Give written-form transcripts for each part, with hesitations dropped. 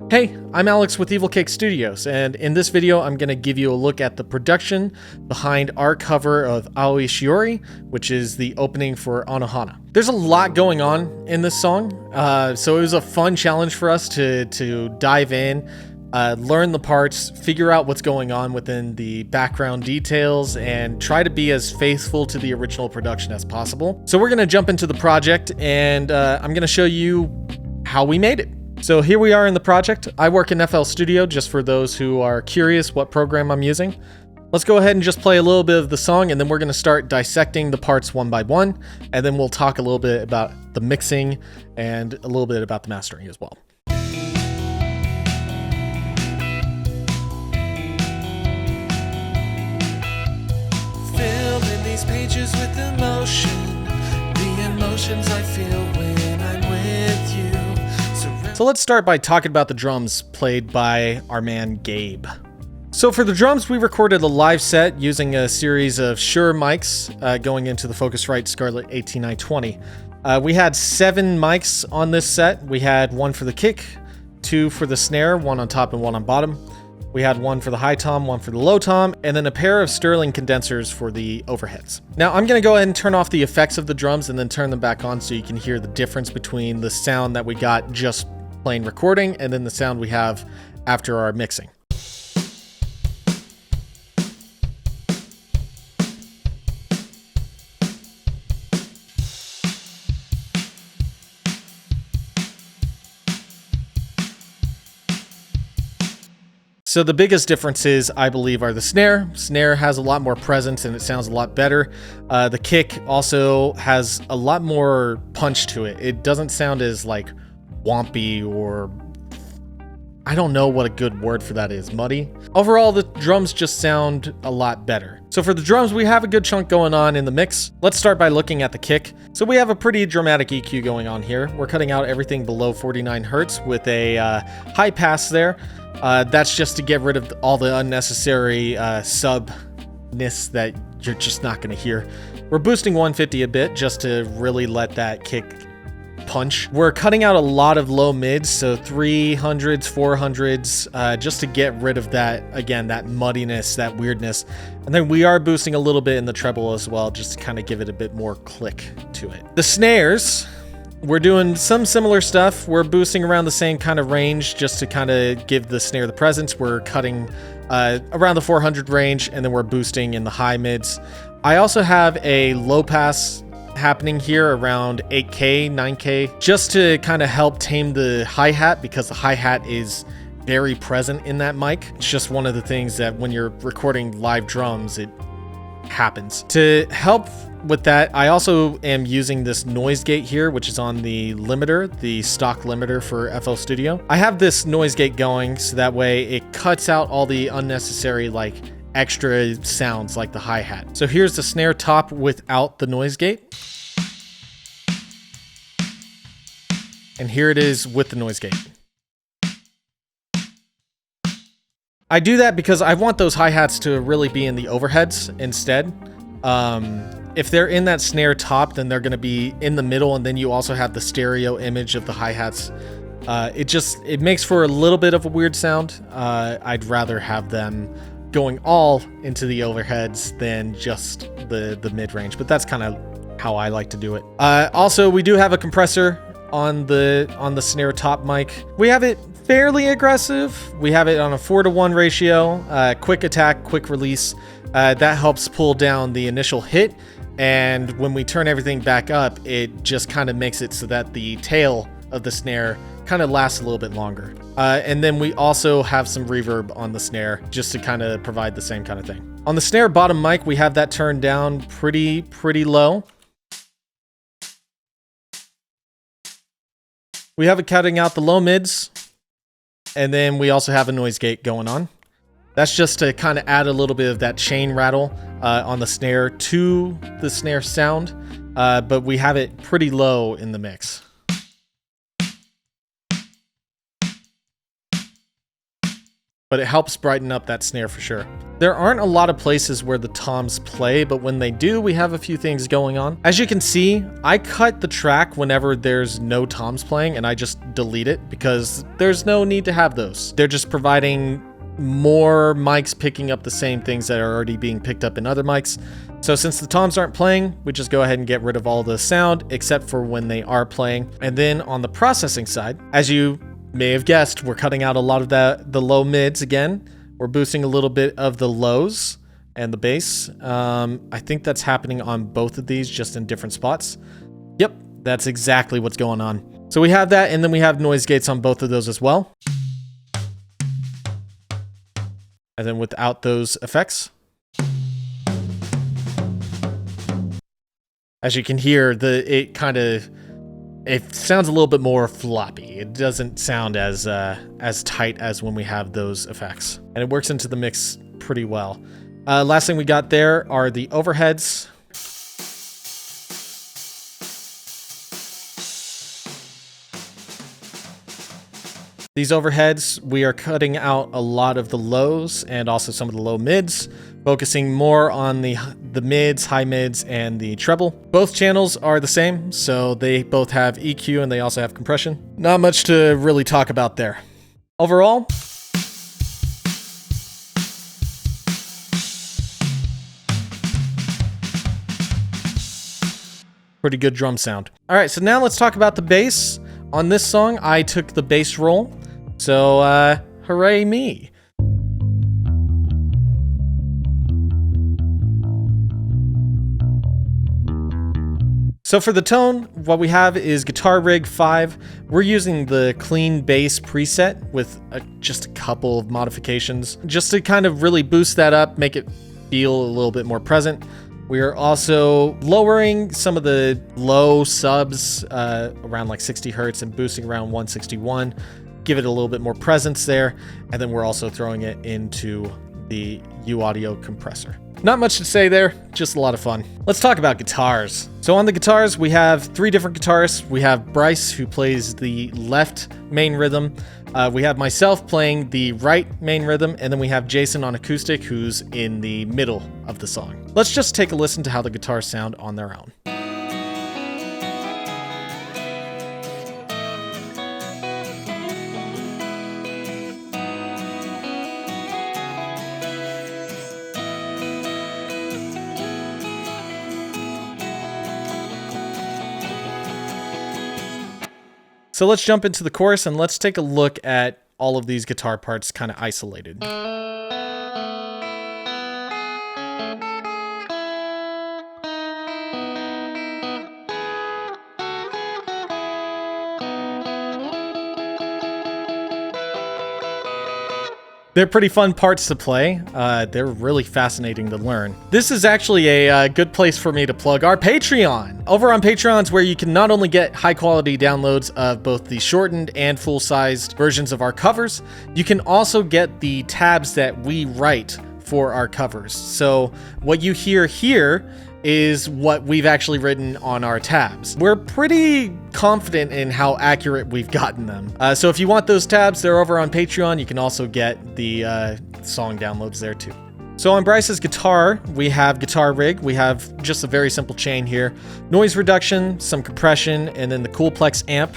Hey, I'm Alex with Evil Cake Studios, and in this video I'm going to give you a look at the production behind our cover of Aoi Shiori, which is the opening for Anohana. There's a lot going on in this song, so it was a fun challenge for us to dive in, learn the parts, figure out what's going on within the background details, and try to be as faithful to the original production as possible. So we're going to jump into the project, and I'm going to show you how we made it. So here we are in the project. I work in FL Studio, just for those who are curious what program I'm using. Let's go ahead and just play a little bit of the song, and then we're going to start dissecting the parts one by one, and then we'll talk a little bit about the mixing and a little bit about the mastering as well. Filling these pages with emotion, the emotions I feel when I'm with you. So let's start by talking about the drums played by our man Gabe. So for the drums, we recorded a live set using a series of Shure mics going into the Focusrite Scarlett 18920. We had 7 mics on this set. We had 1 for the kick, 2 for the snare, 1 on top and 1 on bottom. We had 1 for the high tom, 1 for the low tom, and then a pair of Sterling condensers for the overheads. Now I'm going to go ahead and turn off the effects of the drums and then turn them back on so you can hear the difference between the sound that we got just plain recording and then the sound we have after our mixing. So the biggest differences, I believe, are the snare. Snare has a lot more presence and it sounds a lot better. The kick also has a lot more punch to it. It doesn't sound as like wompy, or I don't know what a good word for that is, muddy. Overall, the drums just sound a lot better. So for the drums, we have a good chunk going on in the mix. Let's start by looking at the kick. So we have a pretty dramatic EQ going on here. We're cutting out everything below 49 Hertz with a high pass there. That's just to get rid of all the unnecessary subness that you're just not going to hear. We're boosting 150 a bit just to really let that kick punch. We're cutting out a lot of low mids, so 300s, 400s, just to get rid of that, again, that muddiness, that weirdness. And then we are boosting a little bit in the treble as well, just to kind of give it a bit more click to it. The snares, we're doing some similar stuff. We're boosting around the same kind of range just to kind of give the snare the presence. We're cutting around the 400 range, and then we're boosting in the high mids. I also have a low pass happening here around 8K, 9K, just to kind of help tame the hi-hat, because the hi-hat is very present in that mic. It's just one of the things that when you're recording live drums, it happens. To help with that, I also am using this noise gate here, which is on the limiter, the stock limiter for FL Studio. I have this noise gate going so that way it cuts out all the unnecessary like extra sounds like the hi-hat. So here's the snare top without the noise gate. And here it is with the noise gate. I do that because I want those hi-hats to really be in the overheads instead. If they're in that snare top, then they're going to be in the middle, and then you also have the stereo image of the hi-hats. It makes for a little bit of a weird sound. I'd rather have them going all into the overheads than just the mid-range, but that's kind of how I like to do it. Also, we do have a compressor on the snare top mic. We have it fairly aggressive. We have it on a 4:1 ratio, quick attack, quick release. That helps pull down the initial hit, and when we turn everything back up, it just kind of makes it so that the tail of the snare kind of lasts a little bit longer. And then we also have some reverb on the snare just to kind of provide the same kind of thing. On the snare bottom mic, we have that turned down pretty low. We have it cutting out the low mids, and then we also have a noise gate going on. That's just to kind of add a little bit of that chain rattle on the snare to the snare sound, but we have it pretty low in the mix. but it helps brighten up that snare for sure. There aren't a lot of places where the toms play, but when they do, we have a few things going on. As you can see, I cut the track whenever there's no toms playing, and I just delete it because there's no need to have those. They're just providing more mics picking up the same things that are already being picked up in other mics. So since the toms aren't playing, we just go ahead and get rid of all the sound except for when they are playing. And then on the processing side, as you may have guessed, we're cutting out a lot of the low mids again. We're boosting a little bit of the lows and the bass. I think that's happening on both of these, just in different spots. Yep, that's exactly what's going on. So we have that, and then we have noise gates on both of those as well. And then without those effects, as you can hear, it sounds a little bit more floppy. It doesn't sound as tight as when we have those effects. And it works into the mix pretty well. Last thing we got there are the overheads. These overheads, we are cutting out a lot of the lows and also some of the low mids, focusing more on the mids, high mids, and the treble. Both channels are the same, so they both have EQ and they also have compression. Not much to really talk about there. Overall, pretty good drum sound. All right, so now let's talk about the bass. On this song, I took the bass roll. So, hooray me. So for the tone, what we have is Guitar Rig 5. We're using the clean bass preset with just a couple of modifications, just to kind of really boost that up, make it feel a little bit more present. We are also lowering some of the low subs around like 60 hertz and boosting around 161. Give it a little bit more presence there. And then we're also throwing it into the U audio compressor. Not much to say there, just a lot of fun. Let's talk about guitars. So on the guitars, we have 3 different guitarists. We have Bryce, who plays the left main rhythm. We have myself playing the right main rhythm, and then we have Jason on acoustic, who's in the middle of the song. Let's just take a listen to how the guitars sound on their own. So let's jump into the chorus and let's take a look at all of these guitar parts kind of isolated. They're pretty fun parts to play. They're really fascinating to learn. This is actually a good place for me to plug our Patreon. Over on Patreon is where you can not only get high quality downloads of both the shortened and full-sized versions of our covers, you can also get the tabs that we write for our covers. So what you hear here is what we've actually written on our tabs. We're pretty confident in how accurate we've gotten them. So if you want those tabs, they're over on Patreon. You can also get the song downloads there too. So on Bryce's guitar, we have Guitar Rig. We have just a very simple chain here. Noise reduction, some compression, and then the Coolplex amp.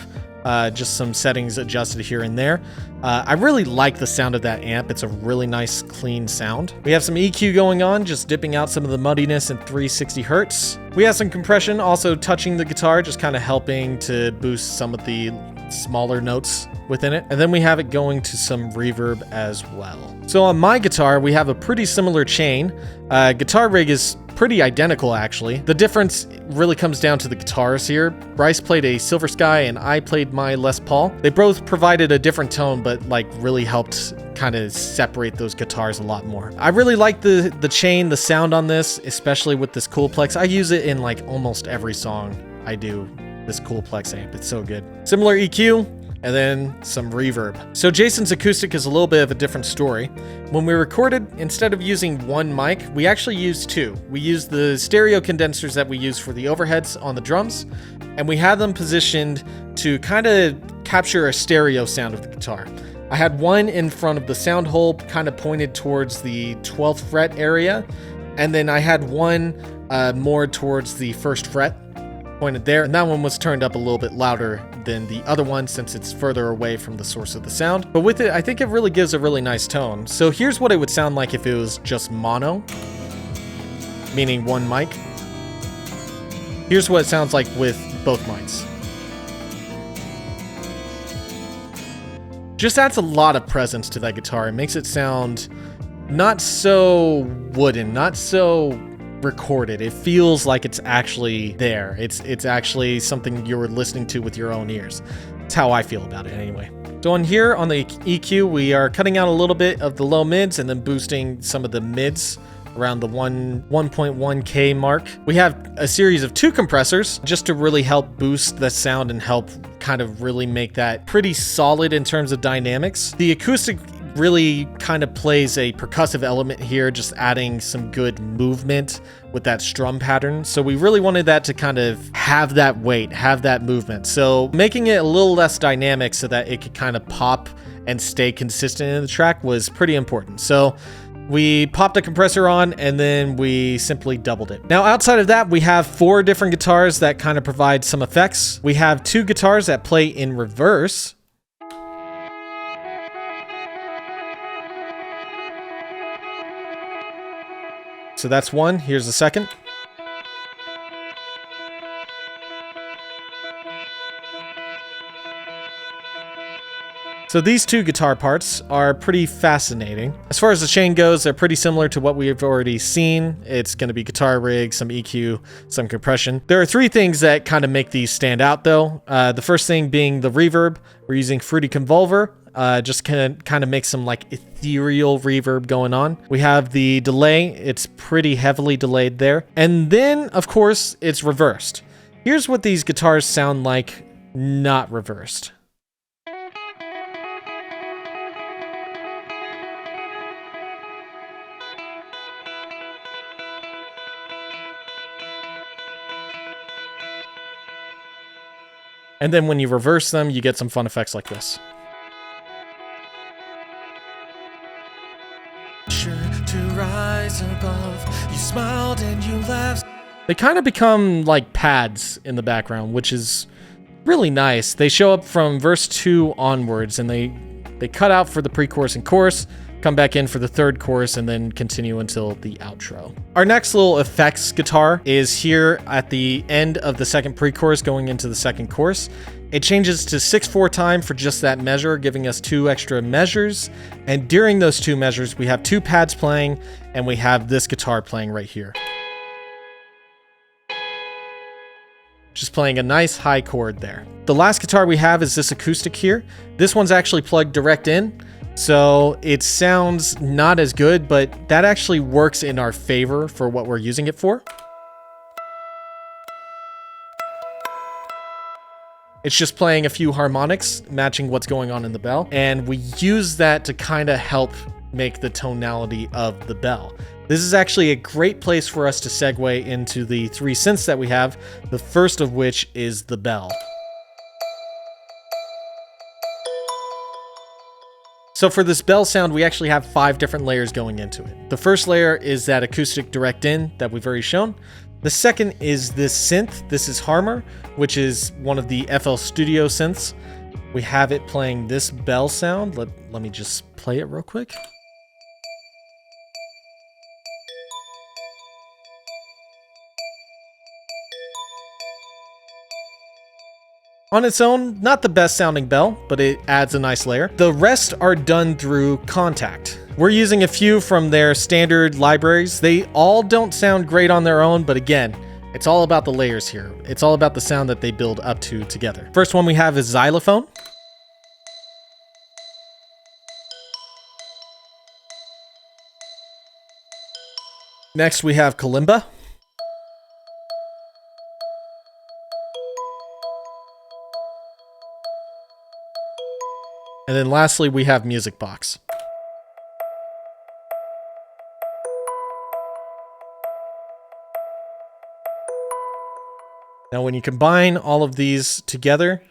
Just some settings adjusted here and there. I really like the sound of that amp. It's a really nice, clean sound. We have some EQ going on, just dipping out some of the muddiness at 360 hertz. We have some compression also touching the guitar, just kind of helping to boost some of the smaller notes within it. And then we have it going to some reverb as well. So on my guitar, we have a pretty similar chain. Guitar Rig is pretty identical, actually. The difference really comes down to the guitars here. Bryce played a Silver Sky and I played my Les Paul. They both provided a different tone, but like really helped kind of separate those guitars a lot more. I really like the chain, the sound on this, especially with this Coolplex. I use it in like almost every song I do, this Coolplex amp. It's so good. Similar EQ, and then some reverb. So Jason's acoustic is a little bit of a different story. When we recorded, instead of using one mic, we actually used 2. We used the stereo condensers that we use for the overheads on the drums, and we had them positioned to kind of capture a stereo sound of the guitar. I had one in front of the sound hole, kind of pointed towards the 12th fret area, and then I had one more towards the 1st fret, pointed there, and that one was turned up a little bit louder than the other one since it's further away from the source of the sound. But with it, I think it really gives a really nice tone. So here's what it would sound like if it was just mono, meaning one mic. Here's what it sounds like with both mics. Just adds a lot of presence to that guitar. It makes it sound not so wooden, not so recorded. It feels like it's actually there. It's actually something you're listening to with your own ears. That's how I feel about it anyway. So on here on the EQ, we are cutting out a little bit of the low mids and then boosting some of the mids around the 1.1K mark. We have a series of 2 compressors just to really help boost the sound and help kind of really make that pretty solid in terms of dynamics. The acoustic really kind of plays a percussive element here, just adding some good movement with that strum pattern. So we really wanted that to kind of have that weight, have that movement. So making it a little less dynamic so that it could kind of pop and stay consistent in the track was pretty important. So we popped a compressor on and then we simply doubled it. Now outside of that, we have 4 different guitars that kind of provide some effects. We have 2 guitars that play in reverse. So that's one. Here's the second. So these 2 guitar parts are pretty fascinating. As far as the chain goes, they're pretty similar to what we've already seen. It's going to be guitar rig, some EQ, some compression. There are 3 things that kind of make these stand out though. The first thing being the reverb. We're using Fruity Convolver. Just kind of make some like ethereal reverb going on. We have the delay. It's pretty heavily delayed there. And then, of course, it's reversed. Here's what these guitars sound like not reversed. And then when you reverse them, you get some fun effects like this. To rise above, you smiled and you laughed. They kind of become like pads in the background, which is really nice. They show up from verse 2 onwards, and they cut out for the pre-chorus and chorus, come back in for the 3rd chorus, and then continue until the outro. Our next little effects guitar is here at the end of the 2nd pre-chorus going into the 2nd chorus. It changes to 6/4 time for just that measure, giving us 2 extra measures. And during those 2 measures, we have 2 pads playing, and we have this guitar playing right here. Just playing a nice high chord there. The last guitar we have is this acoustic here. This one's actually plugged direct in, so it sounds not as good, but that actually works in our favor for what we're using it for. It's just playing a few harmonics, matching what's going on in the bell, and we use that to kind of help make the tonality of the bell. This is actually a great place for us to segue into the 3 synths that we have, the first of which is the bell. So for this bell sound, we actually have 5 different layers going into it. The first layer is that acoustic direct in that we've already shown. The second is this synth. This is Harmer, which is one of the FL Studio synths. We have it playing this bell sound. Let me just play it real quick. On its own, not the best sounding bell, but it adds a nice layer. The rest are done through Kontakt. We're using a few from their standard libraries. They all don't sound great on their own, but again, it's all about the layers here. It's all about the sound that they build up to together. First one we have is xylophone. Next we have kalimba. And then lastly, we have music box. Now, when you combine all of these together,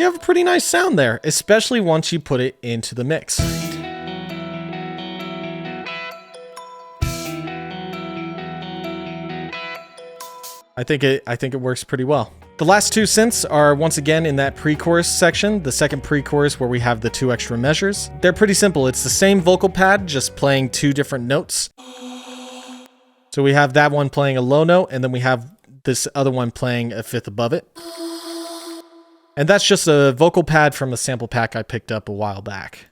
you have a pretty nice sound there, especially once you put it into the mix. I think it works pretty well. The last two synths are once again in that pre-chorus section, the second pre-chorus where we have the 2 extra measures. They're pretty simple. It's the same vocal pad, just playing 2 different notes. So we have that one playing a low note, and then we have this other one playing a 5th above it. And that's just a vocal pad from a sample pack I picked up a while back.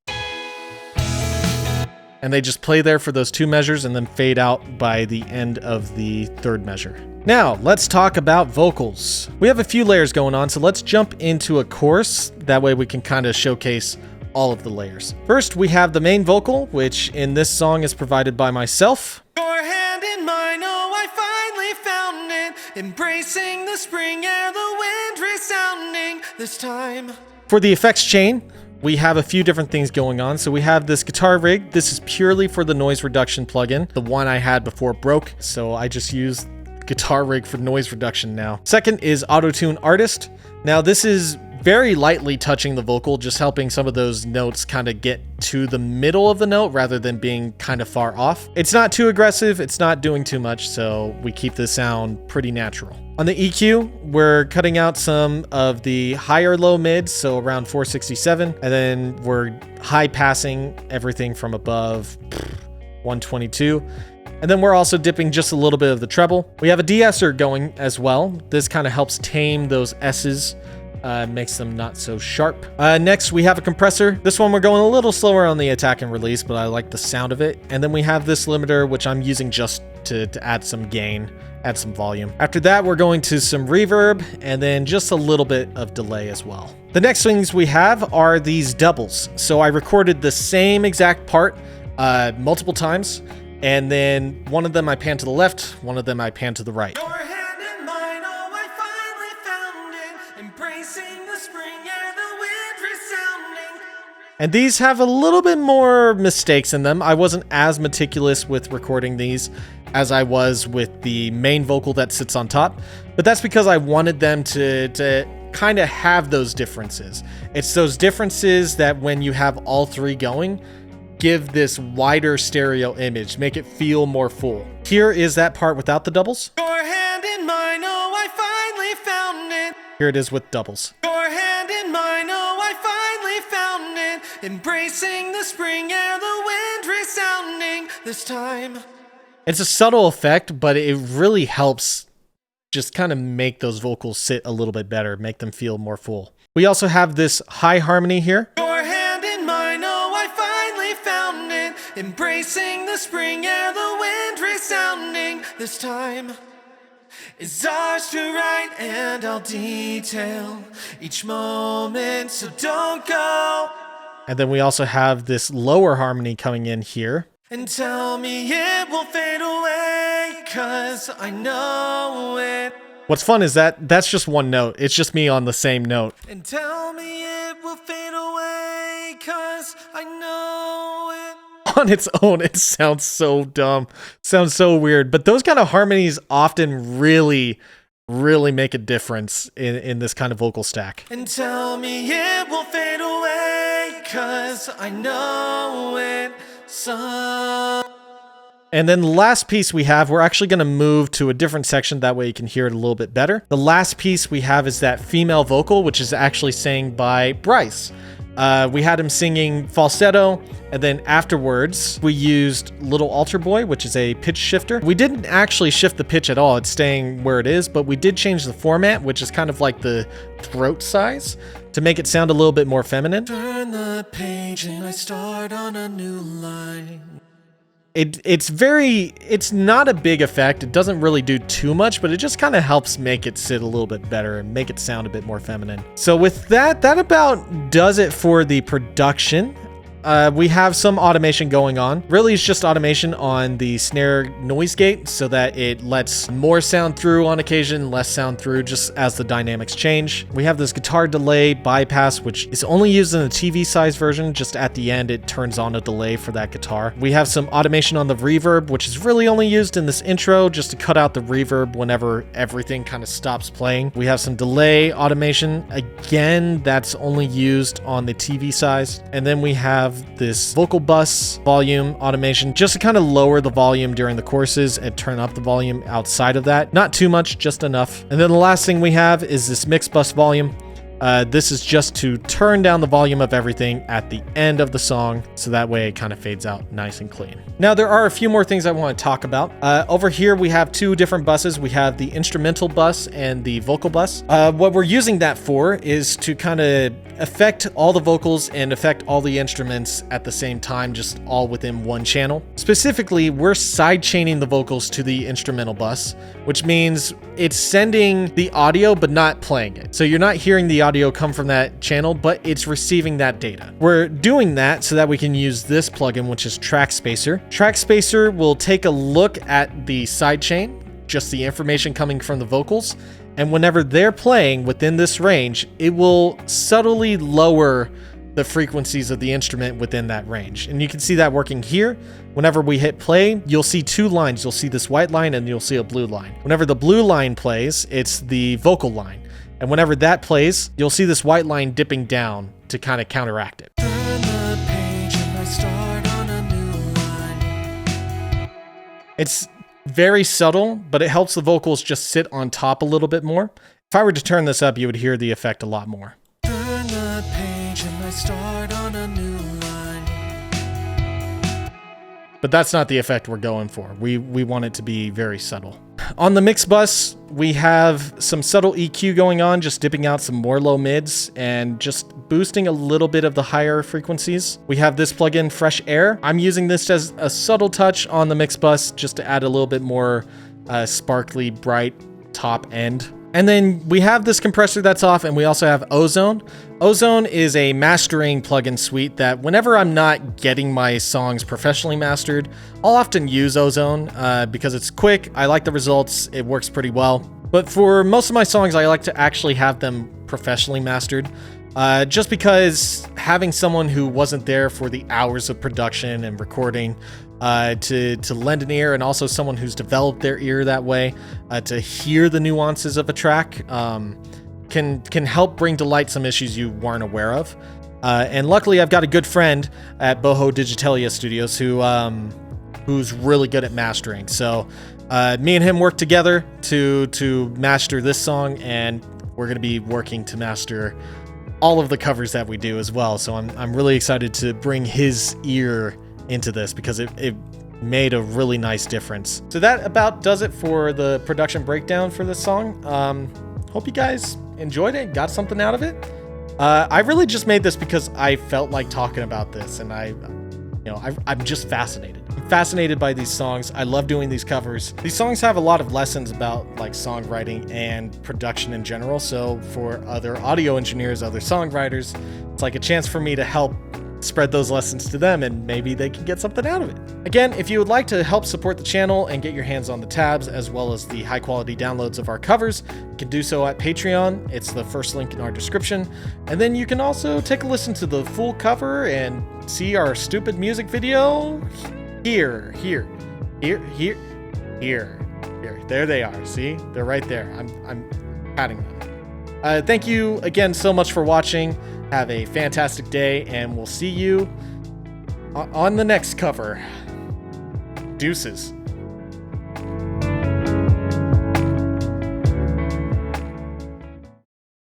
And they just play there for those 2 measures and then fade out by the end of the 3rd measure. Now, let's talk about vocals. We have a few layers going on, so let's jump into a chorus. That way we can kind of showcase all of the layers. First, we have the main vocal, which in this song is provided by myself. Your hand in mine, oh, I finally found it. Embracing the spring air, the wind resounding this time. For the effects chain, we have a few different things going on. So we have this guitar rig. This is purely for the noise reduction plugin. The one I had before broke, so I just use guitar rig for noise reduction now. Second is Auto-Tune Artist. Now this is very lightly touching the vocal, just helping some of those notes kind of get to the middle of the note rather than being kind of far off. It's not too aggressive, it's not doing too much, so we keep the sound pretty natural. On the EQ, we're cutting out some of the higher low mids, so around 467, and then we're high passing everything from above 122. And then we're also dipping just a little bit of the treble. We have a de-esser going as well. This kind of helps tame those S's, makes them not so sharp. Next, we have a compressor. This one we're going a little slower on the attack and release, but I like the sound of it. And then we have this limiter, which I'm using just to add some gain, add some volume. After that, we're going to some reverb and then just a little bit of delay as well. The next things we have are these doubles. So I recorded the same exact part multiple times. And then one of them I pan to the left, one of them I pan to the right. Your hand in mine, oh, I finally found it. Embracing the spring air, the wind resounding. And these have a little bit more mistakes in them. I wasn't as meticulous with recording these as I was with the main vocal that sits on top, but that's because I wanted them to kind of have those differences. It's those differences that when you have all 3 going, give this wider stereo image, make it feel more full. Here is that part without the doubles. Your hand in mine, oh, I finally found it. Here it is with doubles. Your hand in mine, oh, I finally found it. Embracing the spring air, the wind resounding this time. It's a subtle effect, but it really helps just kind of make those vocals sit a little bit better, make them feel more full. We also have this high harmony here. Your hand in mine, oh, I finally found it. Embracing the spring air, the wind resounding this time. Is ours to write, and I'll detail each moment, so don't go. And then we also have this lower harmony coming in here. And tell me it will fade away, 'cause I know it. What's fun is that that's just one note. It's just me on the same note. And tell me it will fade away, 'cause I know it. On its own, it sounds so dumb. Sounds so weird. But those kind of harmonies often really make a difference in this kind of vocal stack. And tell me it will fade away, 'cause I know it. And then the last piece we have, we're actually going to move to a different section. That way you can hear it a little bit better. The last piece we have is that female vocal, which is actually sang by Bryce. We had him singing falsetto, and then afterwards we used Little Altar Boy, which is a pitch shifter. We didn't actually shift the pitch at all. It's staying where it is, but we did change the format, which is kind of like the throat size, to make it sound a little bit more feminine. Turn the page and I start on a new line. It's not a big effect. It doesn't really do too much, but it just kind of helps make it sit a little bit better and make it sound a bit more feminine. So with that about does it for the production. we have some automation going on. Really, it's just automation on the snare noise gate so that it lets more sound through on occasion, less sound through just as the dynamics change. We have this guitar delay bypass, which is only used in the TV size version. Just at the end, it turns on a delay for that guitar. We have some automation on the reverb, which is really only used in this intro just to cut out the reverb whenever everything kind of stops playing. We have some delay automation. Again, that's only used on the TV size. And then we have this vocal bus volume automation just to kind of lower the volume during the choruses and turn up the volume outside of that. Not too much, just enough. And then the last thing we have is this mix bus volume. This is just to turn down the volume of everything at the end of the song, so that way it kind of fades out nice and clean. Now, there are a few more things I want to talk about. Over here, we have two different buses. We have the instrumental bus and the vocal bus. What we're using that for is to kind of affect all the vocals and affect all the instruments at the same time, just all within one channel. Specifically, we're side chaining the vocals to the instrumental bus, which means it's sending the audio but not playing it. So you're not hearing the audio come from that channel, but it's receiving that data. We're doing that so that we can use this plugin, which is Track Spacer. Track Spacer will take a look at the sidechain, just the information coming from the vocals, and whenever they're playing within this range, it will subtly lower the frequencies of the instrument within that range. And you can see that working here. Whenever we hit play, you'll see two lines. You'll see this white line and you'll see a blue line. Whenever the blue line plays, it's the vocal line. And whenever that plays, you'll see this white line dipping down to kind of counteract it. Turn the page and I start on a new line. It's very subtle, but it helps the vocals just sit on top a little bit more. If I were to turn this up, you would hear the effect a lot more. Turn the page and I start on a new line. But that's not the effect we're going for. We want it to be very subtle. On the mix bus, we have some subtle EQ going on, just dipping out some more low mids and just boosting a little bit of the higher frequencies. We have this plugin, Fresh Air. I'm using this as a subtle touch on the mix bus just to add a little bit more sparkly, bright top end. And then we have this compressor that's off, and we also have Ozone. Ozone is a mastering plugin suite that whenever I'm not getting my songs professionally mastered, I'll often use Ozone because it's quick. I like the results. It works pretty well. But for most of my songs, I like to actually have them professionally mastered. Just because having someone who wasn't there for the hours of production and recording to lend an ear, and also someone who's developed their ear that way to hear the nuances of a track can help bring to light some issues you weren't aware of. And luckily, I've got a good friend at Boho Digitalia Studios who's really good at mastering. So me and him work together to master this song, and we're going to be working to master all of the covers that we do as well. So I'm really excited to bring his ear into this because it made a really nice difference. So that about does it for the production breakdown for this song. Hope you guys enjoyed it, got something out of it. I really just made this because I felt like talking about this, and I'm just fascinated. I'm fascinated by these songs. I love doing these covers. These songs have a lot of lessons about like songwriting and production in general. So for other audio engineers, other songwriters, it's like a chance for me to help spread those lessons to them, and maybe they can get something out of it. Again, if you would like to help support the channel and get your hands on the tabs as well as the high quality downloads of our covers, you can do so at Patreon. It's the first link in our description. And then you can also take a listen to the full cover and see our stupid music video here. There they are. See? They're right there. I'm patting them. Thank you again so much for watching. Have a fantastic day, and we'll see you on the next cover. Deuces.